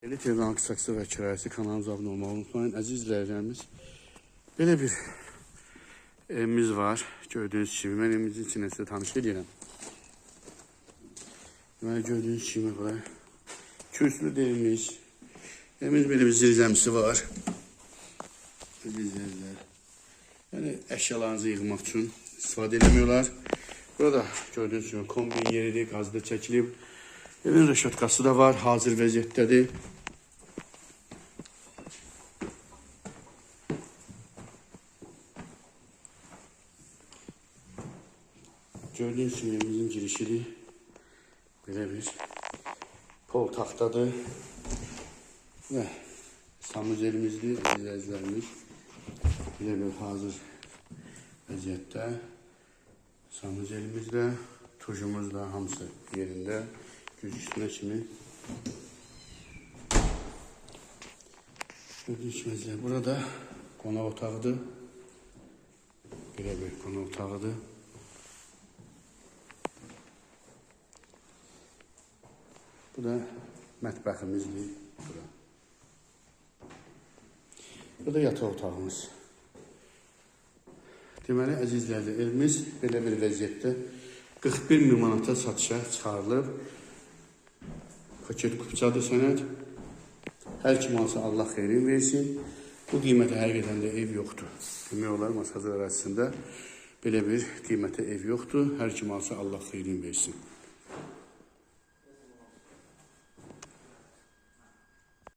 Elit evran qısaqsı və kirayəsi kanalımıza abunə olmağı unutmayın. Əziz izləyicilərimiz, belə bir evimiz var. Gördüyünüz kimi, mən evimizin içində sizə tanış edirəm. Deməli, gördüyünüz kimi, bura kürsülü evimiz. Evimiz belə bir zirzəmisi var. İzləyicilər. Yəni, əşyalarınızı yığmaq üçün istifadə edemiyorlar. Burada gördüyünüz kimi, kombin yeridir, qazda çəkilib. Evin rəşatkası da var, hazır vəziyyətdədir. Gördüyünüz kimi evimizin girişidir. Belə bir pol taxtadır. Və sanuzelimizdir, əzizlərimiz. Belə bir hazır vəziyyətdə. Sanuzelimizdə, tuşumuz da hamısı yerində. Güc üstünə kimi. Gördüyünüz kimi, burada qonaq otağıdır. Belə bir qonaq otağıdır. Bu da mətbəximizdir. Bu da yataq otağımız. Deməli, əzizlərdir, evimiz belə bir vəziyyətdə 41.000 manata satışa çıxarılıb. Paket kupçadır sənəd. Hər kim alsa Allah xeyrin versin. Bu qiymətə həqiqətən də ev yoxdur. Demək olar, Masazır ərazisində belə bir qiymətə ev yoxdur. Hər kim alsa Allah xeyrin versin.